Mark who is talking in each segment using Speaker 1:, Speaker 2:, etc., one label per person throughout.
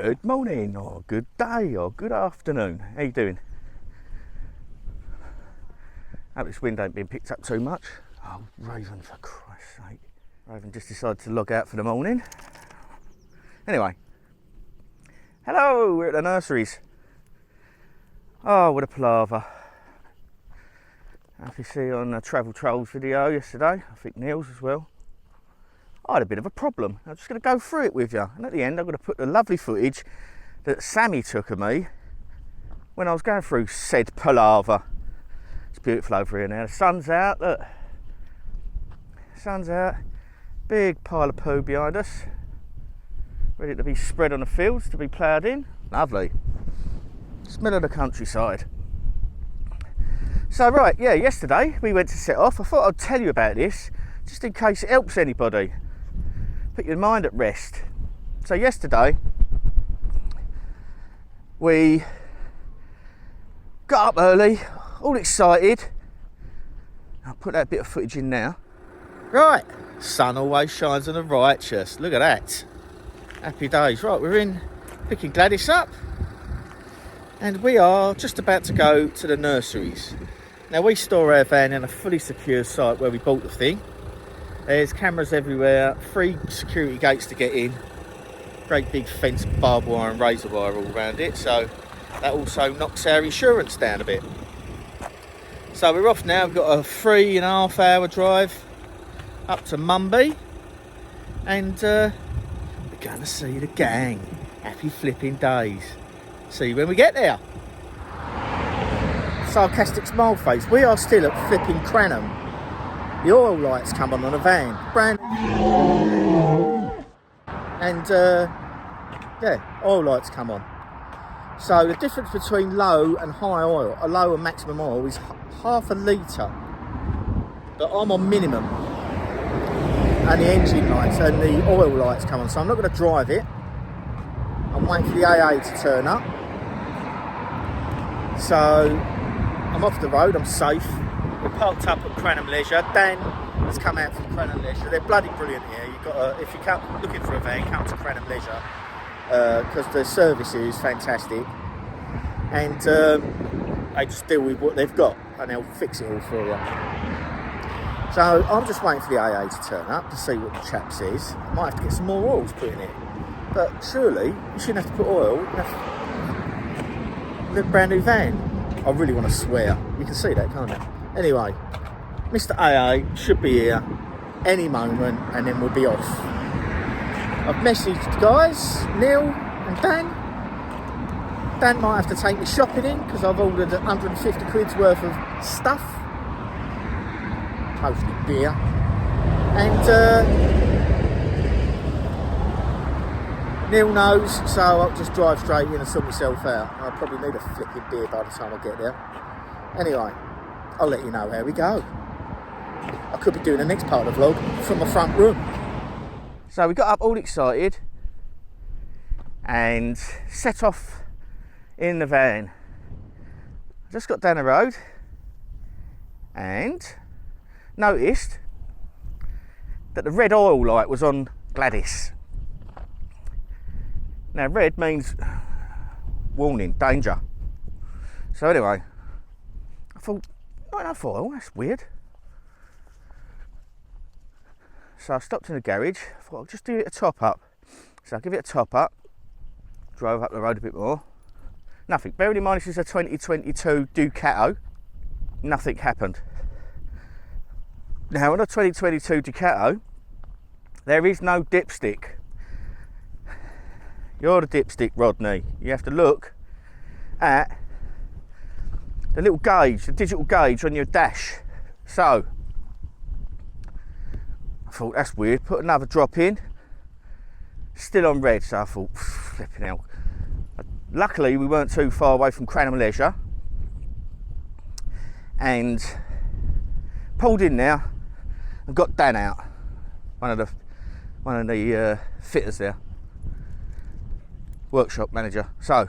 Speaker 1: Good morning, or good day, or good afternoon. How you doing? Hope this wind ain't been picked up too much. Oh, Raven, for Christ's sake. Raven just decided to log out for the morning. Anyway. Hello, we're at the nurseries. Oh, what a palaver. As you see on the Travel Trolls video yesterday, I think Neil's as well, I had a bit of a problem. I'm just going to go through it with you, and at the end I'm going to put the lovely footage that Sammy took of me when I was going through said palaver. It's beautiful over here now. The sun's out, look. Sun's out. Big pile of poo behind us. Ready to be spread on the fields, to be ploughed in. Lovely. Smell of the countryside. So right, yeah, yesterday we went to set off. I thought I'd tell you about this, just in case it helps anybody. Put your mind at rest. So yesterday we got up early, all excited. I'll put that bit of footage in now. Right, sun always shines on the righteous. Look at that. Happy days. Right, we're in picking Gladys up, and we are just about to go to the nurseries. Now, we store our van in a fully secure site where we bought the thing. There's cameras everywhere, 3 security gates to get in, great big fence, barbed wire and razor wire all around it, so that also knocks our insurance down a bit. So we're off now. We've got a 3.5 hour drive up to Mumby, and we're going to see the gang. Happy flipping days. See you when we get there. Sarcastic smile face. We are still at flipping Cranham. The oil lights come on a van, brand new. And yeah, oil lights come on. So the difference between low and high oil, a low and maximum oil, is half a litre. But I'm on minimum. And the engine lights and the oil lights come on. So I'm not going to drive it. I'm waiting for the AA to turn up. So I'm off the road, I'm safe. We're parked up at Cranham Leisure. Dan has come out from Cranham Leisure. They're bloody brilliant here. You've got if you come looking for a van, come to Cranham Leisure because the service is fantastic, and they just deal with what they've got and they'll fix it all for you. So I'm just waiting for the AA to turn up to see what the chap says. I might have to get some more oils put in it, but surely you shouldn't have to put oil in a brand new van. I really want to swear. You can see that, can't you? Anyway, Mr. AA should be here any moment, and then we'll be off. I've messaged the guys, Neil and Dan. Dan might have to take me shopping in because I've ordered 150 quid's worth of stuff. Mostly beer. And Neil knows, so I'll just drive straight in and sort myself out. I'll probably need a flipping beer by the time I get there. Anyway, I'll let you know how we go. I could be doing the next part of the vlog from the front room. So we got up all excited and set off in the van. I just got down the road and noticed that the red oil light was on Gladys. Now red means warning, danger. So anyway, I thought, not enough oil, that's weird. So I stopped in the garage. I thought I'll just do it a top up. So I'll give it a top up. Drove up the road a bit more. Nothing. Bearing in mind this is a 2022 Ducato. Nothing happened. Now on a 2022 Ducato, there is no dipstick. You're the dipstick, Rodney. You have to look at the little gauge, the digital gauge on your dash. So I thought that's weird. Put another drop in. Still on red. So I thought, flipping hell. Luckily we weren't too far away from Cranham Leisure, and pulled in there and got Dan out. One of the fitters there. Workshop manager. So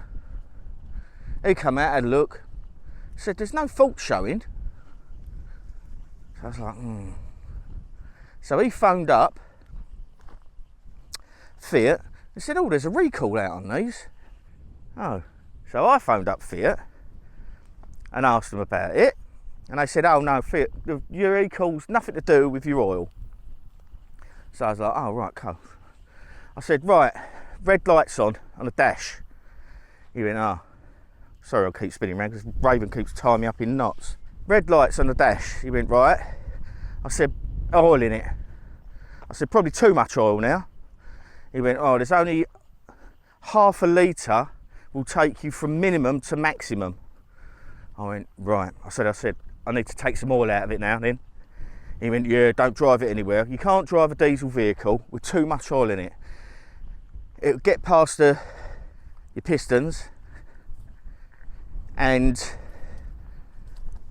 Speaker 1: he come out, had a look, said there's no fault showing. So I was like, So he phoned up Fiat and said, oh, there's a recall out on these. Oh, so I phoned up Fiat and asked them about it, and they said, oh no, Fiat, your recall's nothing to do with your oil. So I was like, oh right, cool. I said, right, red lights on the dash. He went, oh, sorry, I'll keep spinning around because Raven keeps tying me up in knots. Red lights on the dash. He went, right. I said, oil in it. I said, probably too much oil now. He went, oh, there's only half a litre will take you from minimum to maximum. I went, right. I said, I need to take some oil out of it now then. He went, yeah, don't drive it anywhere. You can't drive a diesel vehicle with too much oil in it. It'll get past your pistons and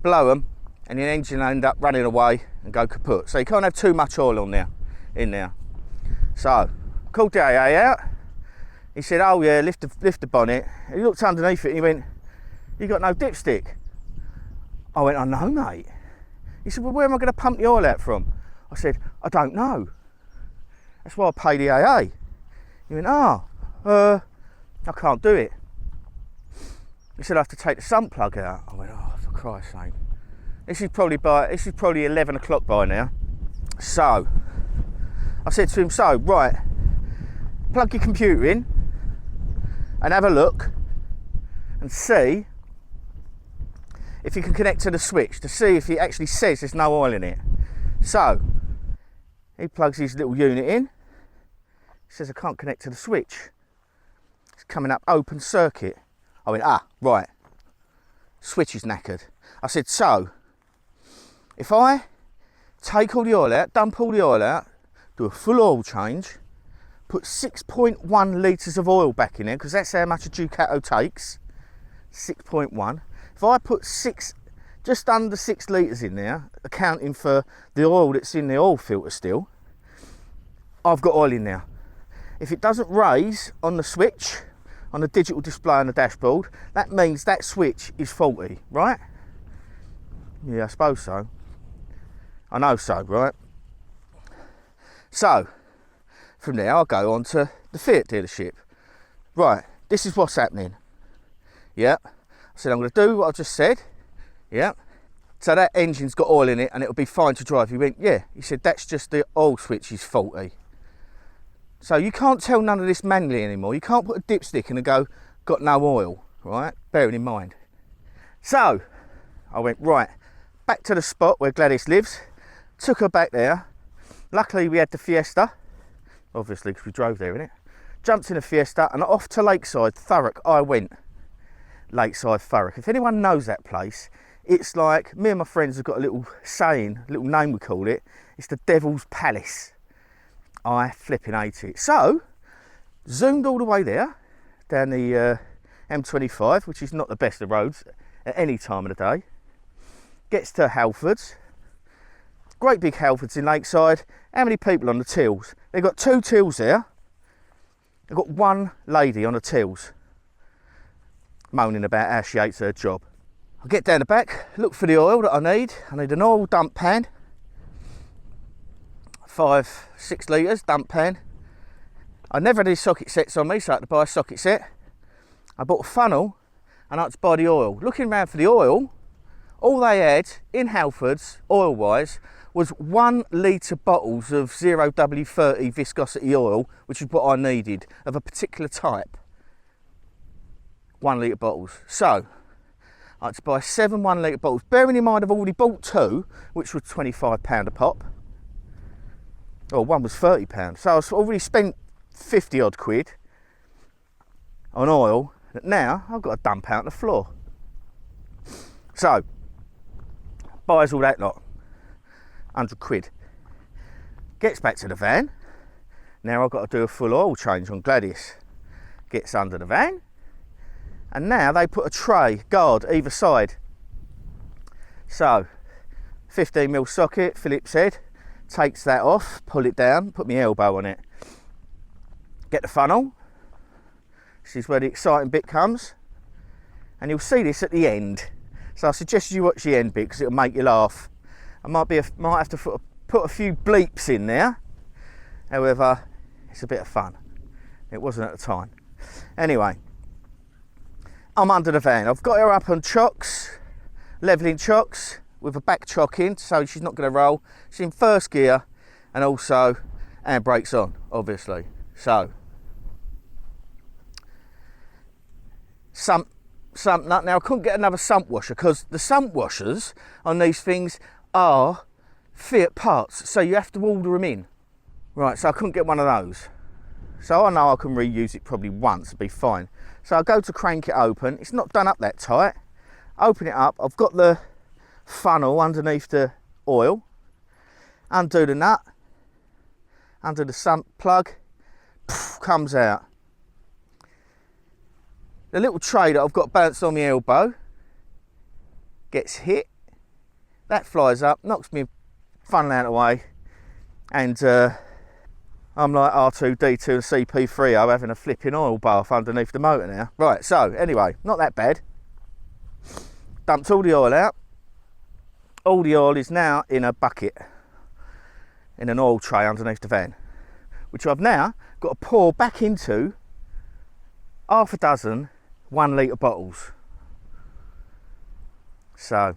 Speaker 1: blow them, and your engine will end up running away and go kaput. So you can't have too much oil in there. So called the AA out. He said, oh yeah, lift the bonnet. He looked underneath it and he went, you got no dipstick? I went, I know, mate. He said, well, where am I going to pump the oil out from? I said, I don't know. That's why I pay the AA. He went, I can't do it. He said, I have to take the sump plug out. I went, oh, for Christ's sake. This is probably 11 o'clock by now. So I said to him, so, right, plug your computer in and have a look and see if you can connect to the switch to see if it actually says there's no oil in it. So he plugs his little unit in. He says, I can't connect to the switch. It's coming up open circuit. I went, right, switch is knackered. I said, so if I take all the oil out, dump all the oil out, do a full oil change, put 6.1 litres of oil back in there, because that's how much a Ducato takes, 6.1. If I put just under 6 litres in there, accounting for the oil that's in the oil filter still, I've got oil in there. If it doesn't raise on the switch, on the digital display on the dashboard, that means that switch is faulty, right? Yeah, I suppose so. I know so, right? So from there I'll go on to the Fiat dealership. Right, this is what's happening. Yep. I said, I'm going to do what I just said. Yep. So that engine's got oil in it and it'll be fine to drive. He went, yeah. He said, that's just the oil switch is faulty. So you can't tell none of this manually anymore. You can't put a dipstick in and go, got no oil, right? Bearing in mind. So I went, right, back to the spot where Gladys lives. Took her back there. Luckily we had the Fiesta, obviously because we drove there, innit? Jumped in a Fiesta and off to Lakeside, Thurrock I went. Lakeside, Thurrock. If anyone knows that place, it's like, me and my friends have got a little saying, a little name we call it. It's the Devil's Palace. I flipping hate it. So, zoomed all the way there, down the M25, which is not the best of roads at any time of the day. Gets to Halfords. Great big Halfords in Lakeside. How many people on the tills? They've got 2 tills there. They've got 1 lady on the tills, moaning about how she hates her job. I get down the back, look for the oil that I need. I need an oil dump pan. 5-6 litres dump pan. I never had any socket sets on me, so I had to buy a socket set. I bought a funnel and I had to buy the oil. Looking around for the oil, all they had in Halfords, oil wise, was 1 litre bottles of 0W30 viscosity oil, which is what I needed, of a particular type. 1 litre bottles. So I had to buy 7 1 litre bottles. Bearing in mind I've already bought 2, which was £25 a pop. Or one was £30. So I've already spent 50 odd quid on oil that now I've got to dump out on the floor. So buys all that lot, 100 quid. Gets back to the van. Now I've got to do a full oil change on Gladys. Gets under the van. And now they put a tray guard either side. So 15mm socket, Phillips head. Takes that off, pull it down, put my elbow on it. Get the funnel. This is where the exciting bit comes. And you'll see this at the end. So I suggest you watch the end bit because it'll make you laugh. I might have to put a few bleeps in there. However, it's a bit of fun. It wasn't at the time. Anyway, I'm under the van. I've got her up on chocks, levelling chocks with a back chock in, so she's not going to roll. She's in first gear, and also handbrakes on, obviously. So, sump nut. Now I couldn't get another sump washer because the sump washers on these things are Fiat parts, so you have to order them in. Right, so I couldn't get one of those. So I know I can reuse it probably once, it'll be fine. So I go to crank it open. It's not done up that tight. Open it up. I've got the funnel underneath the oil. Undo the nut. Undo the sump plug. Poof, comes out. The little tray that I've got balanced on my elbow gets hit. That flies up, knocks me funnel out of the way, and I'm like R2-D2 and CP3O having a flipping oil bath underneath the motor now. Right, so anyway, not that bad. Dumped all the oil out. All the oil is now in a bucket, in an oil tray underneath the van, which I've now got to pour back into half a dozen 1 litre bottles. So,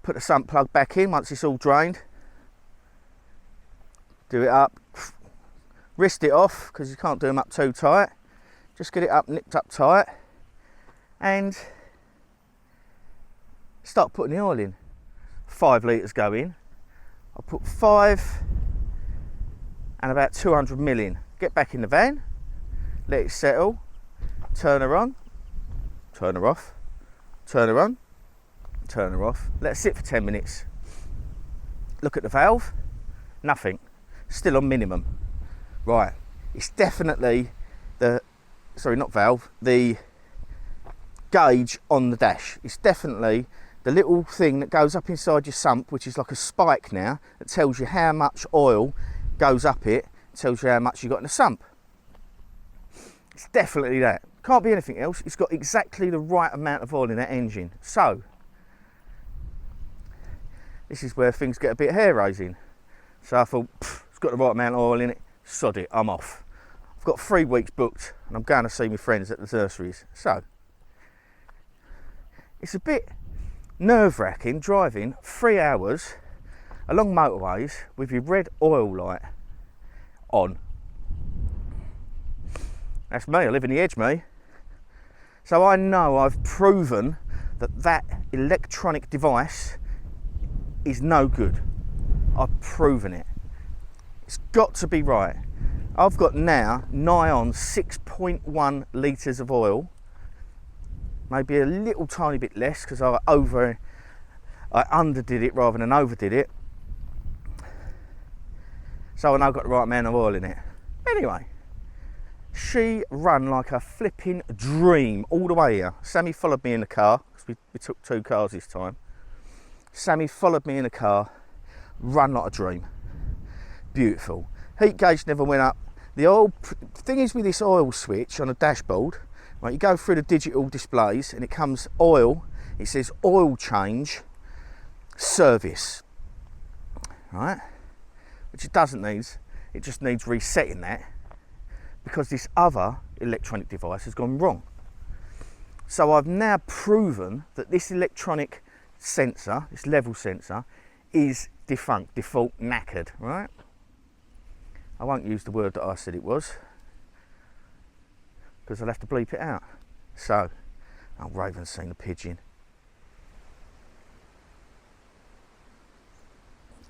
Speaker 1: put the sump plug back in once it's all drained. Do it up, wrist it off because you can't do them up too tight. Just get it up, nipped up tight, and start putting the oil in. 5 litres go in. I'll put 5 and about 200 ml in. Get back in the van, let it settle, turn her on, turn her off, turn her on, turn her off. Let it sit for 10 minutes. Look at the valve, nothing. Still on minimum. Right, it's definitely the, sorry, not valve, the gauge on the dash. It's definitely the little thing that goes up inside your sump, which is like a spike now, that tells you how much oil goes up it, tells you how much you got in the sump. It's definitely that. Can't be anything else. It's got exactly the right amount of oil in that engine. So, this is where things get a bit hair raising. So I thought, it's got the right amount of oil in it, sod it, I'm off. I've got 3 weeks booked and I'm going to see my friends at the nurseries. So, it's a bit nerve-wracking driving 3 hours along motorways with your red oil light on. That's me, I live in the edge, me. So I know I've proven that that electronic device is no good. I've proven it. It's got to be right. I've got now nigh on 6.1 litres of oil. Maybe a little tiny bit less because I underdid it rather than overdid it. So I know I've got the right amount of oil in it. Anyway, she run like a flipping dream all the way here. Sammy followed me in the car because we took 2 cars this time. Sammy followed me in the car, run like a dream. Beautiful. Heat gauge never went up. The oil thing is with this oil switch on a dashboard, right, you go through the digital displays and it comes oil, it says oil change service, right, which it doesn't need, it just needs resetting that because this other electronic device has gone wrong. So I've now proven that this electronic sensor, this level sensor, is defunct, default, knackered, right? I won't use the word that I said it was because I'll have to bleep it out. So, oh, Raven's seen a pigeon.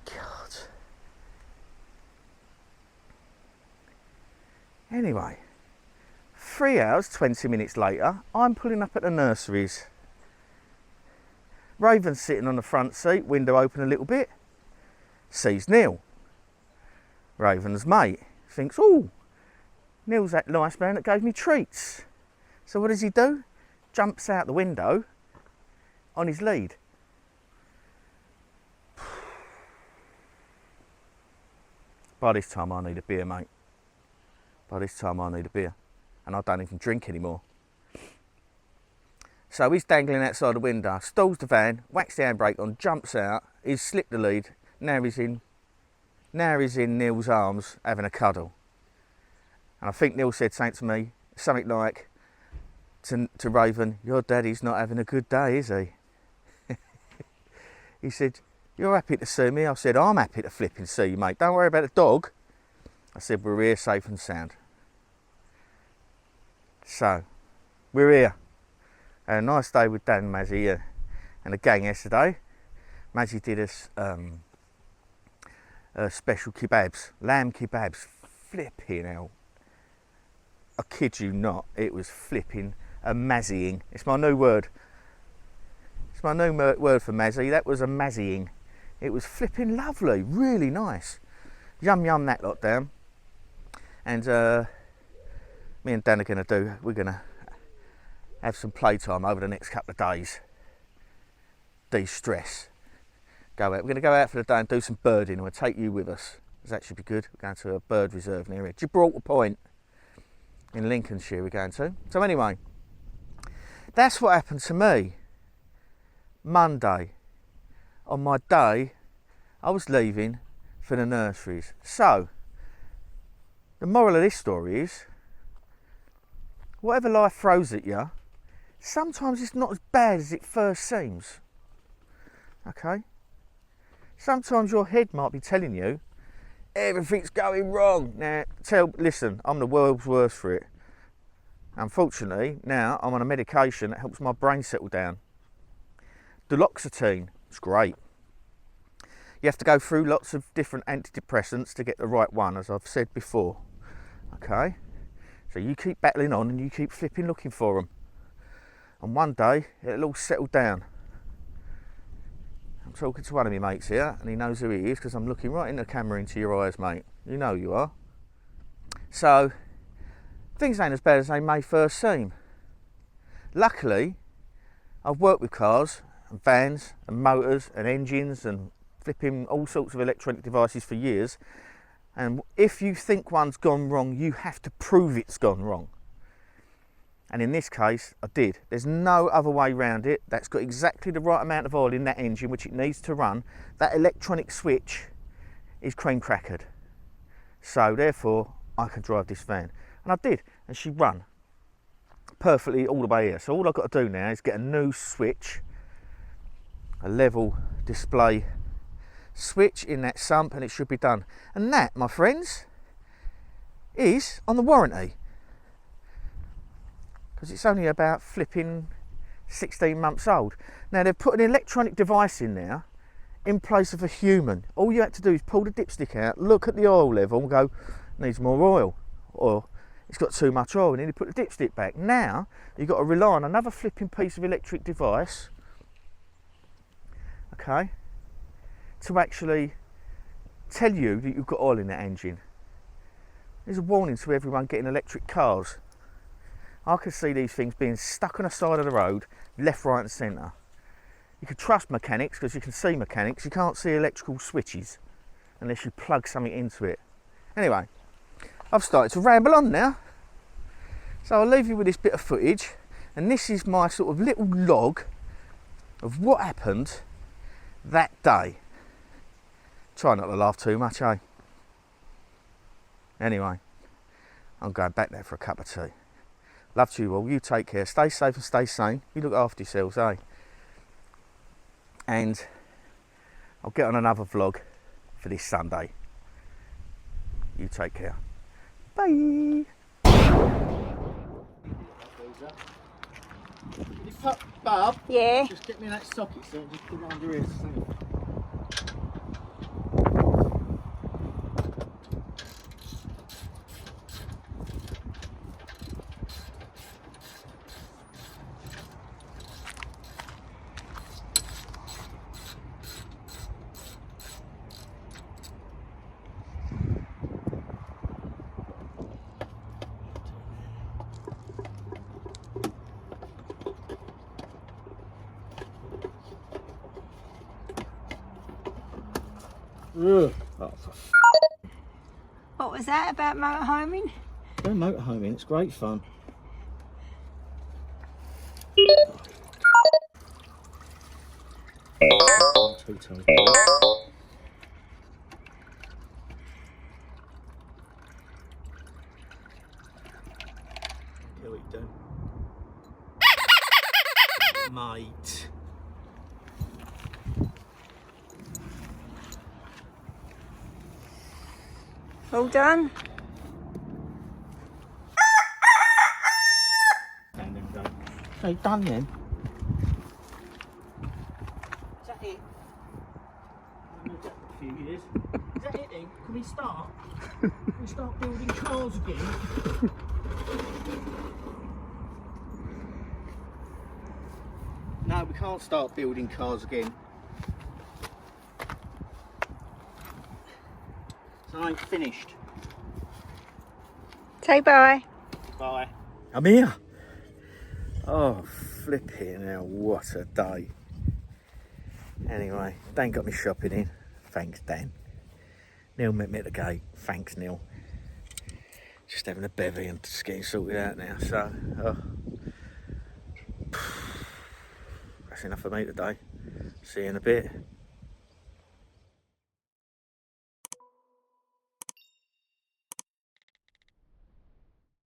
Speaker 1: God. Anyway, 3 hours, 20 minutes later, I'm pulling up at the nurseries. Raven's sitting on the front seat, window open a little bit, sees Neil. Raven's mate thinks, oh, Neil's that nice man that gave me treats. So what does he do? Jumps out the window on his lead. By this time I need a beer, mate. By this time I need a beer. And I don't even drink anymore. So he's dangling outside the window, stalls the van, whacks the handbrake on, jumps out, he's slipped the lead, now he's in Now he's in Neil's arms having a cuddle. And I think Neil said something to me, something like to Raven, your daddy's not having a good day, is he? He said, you're happy to see me? I said, I'm happy to flipping see you, mate. Don't worry about the dog. I said, we're here safe and sound. So, we're here. Had a nice day with Dan and Mazzy and the gang yesterday. Mazzy did us special kebabs, lamb kebabs. Flipping hell. I kid you not, it was flipping mazzying. It's my new word. It's my new word for Mazzy. That was a mazzying. It was flipping lovely, really nice. Yum yum that lot down. And me and Dan are we're gonna have some playtime over the next couple of days. De-stress. We're gonna go out for the day and do some birding, and we'll take you with us. That should be good. We're going to a bird reserve near here. Gibraltar Point in Lincolnshire we're going to. So anyway, that's what happened to me. Monday, on my day, I was leaving for the nurseries. So, the moral of this story is, whatever life throws at you, sometimes it's not as bad as it first seems. Okay? Sometimes your head might be telling you, everything's going wrong. Now, listen, I'm the world's worst for it. Unfortunately, now I'm on a medication that helps my brain settle down. Duloxetine, it's great. You have to go through lots of different antidepressants to get the right one, as I've said before. Okay? So you keep battling on and you keep flipping looking for them. And one day, it'll all settle down. I'm talking to one of my mates here, and he knows who he is because I'm looking right in the camera into your eyes, mate. You know you are. So, things ain't as bad as they may first seem. Luckily, I've worked with cars and vans and motors and engines and flipping all sorts of electronic devices for years. And if you think one's gone wrong, you have to prove it's gone wrong. And in this case, I did. There's no other way around it. That's got exactly the right amount of oil in that engine which it needs to run. That electronic switch is cream crackered. So therefore, I can drive this van. And I did. And she run perfectly all the way here. So all I've got to do now is get a new switch, a level display switch in that sump, and it should be done. And that, my friends, is on the warranty. Because it's only about flipping 16 months old. Now they've put an electronic device in there in place of a human. All you had to do is pull the dipstick out, look at the oil level and go, needs more oil, or it's got too much oil, and then you put the dipstick back. Now you've got to rely on another flipping piece of electric device, okay, to actually tell you that you've got oil in that engine. There's a warning to everyone getting electric cars. I could see these things being stuck on the side of the road, left, right and centre. You can trust mechanics because you can see mechanics. You can't see electrical switches unless you plug something into it. Anyway, I've started to ramble on now. So I'll leave you with this bit of footage, and this is my sort of little log of what happened that day. Try not to laugh too much, eh? Anyway, I'm going back there for a cup of tea. Love to you all. You take care. Stay safe and stay sane. You look after yourselves, eh? And I'll get on another vlog for this Sunday. You take care. Bye. Bub,
Speaker 2: yeah.
Speaker 1: Just get me that socket so just put it under here. Oh,
Speaker 2: What was that about motorhoming?
Speaker 1: go motorhoming, it's great fun. mate.
Speaker 2: All done?
Speaker 1: So done then? Is that it? I've moved up a few years. Is that it then? Can we start? Can we start building cars again? No, we can't start building cars again. So I'm finished.
Speaker 2: Say bye.
Speaker 1: Bye. I'm here. Oh, flipping hell, what a day. Anyway, Dan got me shopping in. Thanks, Dan. Neil met me at the gate. Thanks, Neil. Just having a bevy and just getting sorted out now. So, that's enough for me today. See you in a bit.